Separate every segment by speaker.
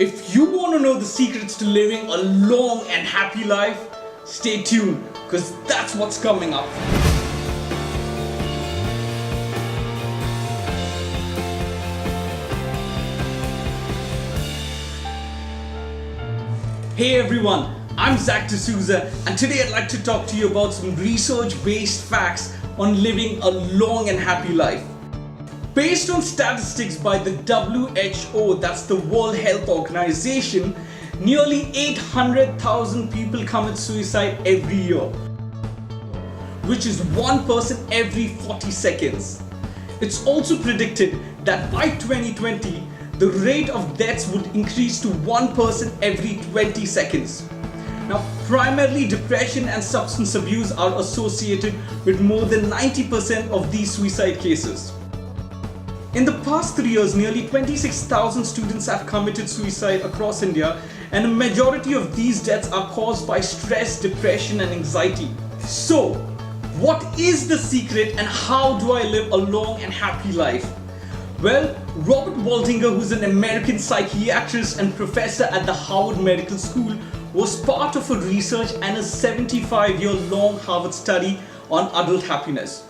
Speaker 1: If you want to know the secrets to living a long and happy life, stay tuned because that's what's coming up. Hey everyone, I'm Zac Dsouza and today I'd like to talk to you about some research-based facts on living a long and happy life. Based on statistics by the WHO, that's the World Health Organization, nearly 800,000 people commit suicide every year, which is one person every 40 seconds. It's also predicted that by 2020, the rate of deaths would increase to one person every 20 seconds. Now, primarily depression and substance abuse are associated with more than 90% of these suicide cases. In the past 3 years, nearly 26,000 students have committed suicide across India, and a majority of these deaths are caused by stress, depression, and anxiety. So, what is the secret and how do I live a long and happy life? Well, Robert Waldinger, who's an American psychiatrist and professor at the Harvard Medical School, was part of a research and a 75-year-long Harvard study on adult happiness.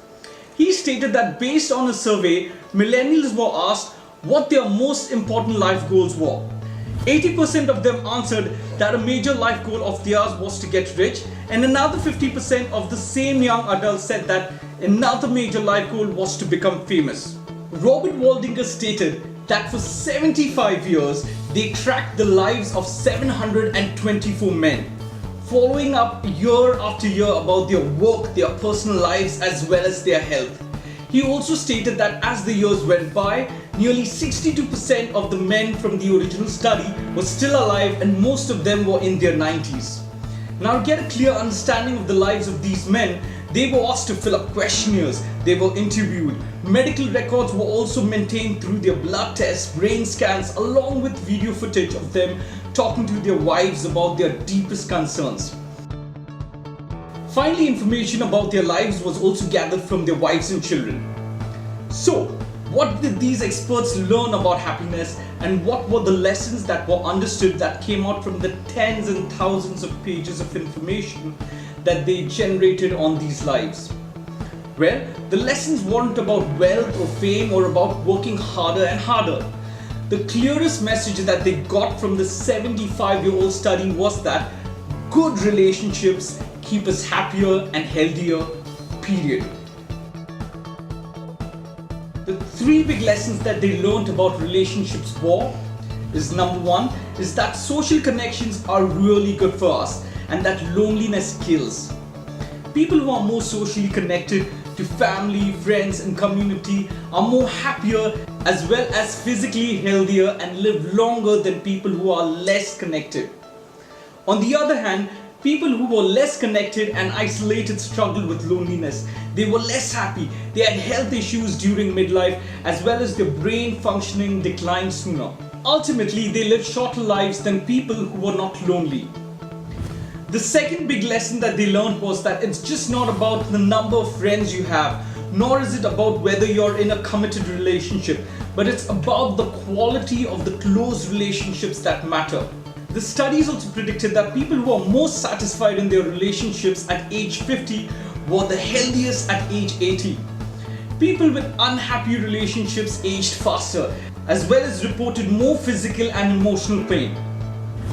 Speaker 1: He stated that based on a survey, millennials were asked what their most important life goals were. 80% of them answered that a major life goal of theirs was to get rich, and another 50% of the same young adults said that another major life goal was to become famous. Robert Waldinger stated that for 75 years, they tracked the lives of 724 men, following up year after year about their work, their personal lives, as well as their health. He also stated that as the years went by, nearly 62% of the men from the original study were still alive and most of them were in their 90s. Now, to get a clear understanding of the lives of these men, they were asked to fill up questionnaires, they were interviewed, medical records were also maintained through their blood tests, brain scans, along with video footage of them talking to their wives about their deepest concerns. Finally, information about their lives was also gathered from their wives and children. So, what did these experts learn about happiness, and what were the lessons that were understood that came out from the tens and thousands of pages of information that they generated on these lives? Well, the lessons weren't about wealth or fame or about working harder and harder. The clearest message that they got from the 75-year-old study was that good relationships keep us happier and healthier, period. The three big lessons that they learned about relationships were is number one, is that social connections are really good for us and that loneliness kills. People who are more socially connected to family, friends and community are more happier as well as physically healthier and live longer than people who are less connected. On the other hand, people who were less connected and isolated struggled with loneliness. They were less happy, they had health issues during midlife as well as their brain functioning declined sooner. Ultimately, they lived shorter lives than people who were not lonely. The second big lesson that they learned was that it's just not about the number of friends you have, nor is it about whether you're in a committed relationship, but it's about the quality of the close relationships that matter. The studies also predicted that people who are most satisfied in their relationships at age 50 were the healthiest at age 80. People with unhappy relationships aged faster, as well as reported more physical and emotional pain.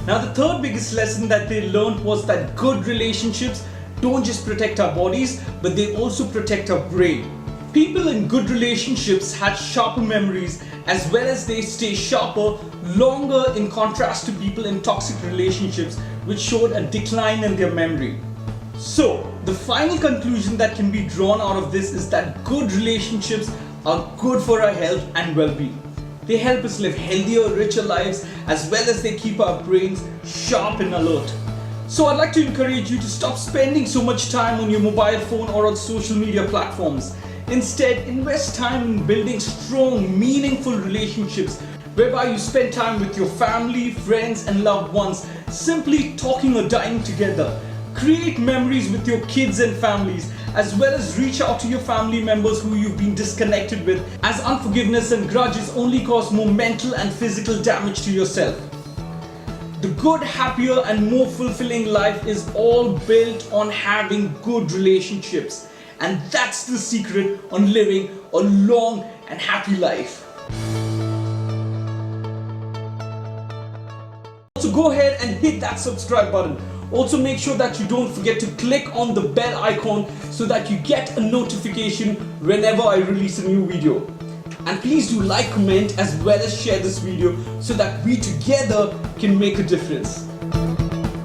Speaker 1: Now, the third biggest lesson that they learned was that good relationships don't just protect our bodies, but they also protect our brain. People in good relationships had sharper memories as well as they stay sharper longer, in contrast to people in toxic relationships which showed a decline in their memory. So, the final conclusion that can be drawn out of this is that good relationships are good for our health and well-being. They help us live healthier, richer lives as well as they keep our brains sharp and alert. So I'd like to encourage you to stop spending so much time on your mobile phone or on social media platforms. Instead, invest time in building strong, meaningful relationships whereby you spend time with your family, friends and loved ones, simply talking or dining together. Create memories with your kids and families, as well as reach out to your family members who you've been disconnected with, as unforgiveness and grudges only cause more mental and physical damage to yourself. The good, happier, and more fulfilling life is all built on having good relationships. And that's the secret on living a long and happy life. So go ahead and hit that subscribe button. Also make sure that you don't forget to click on the bell icon so that you get a notification whenever I release a new video. And please do like, comment, as well as share this video so that we together can make a difference.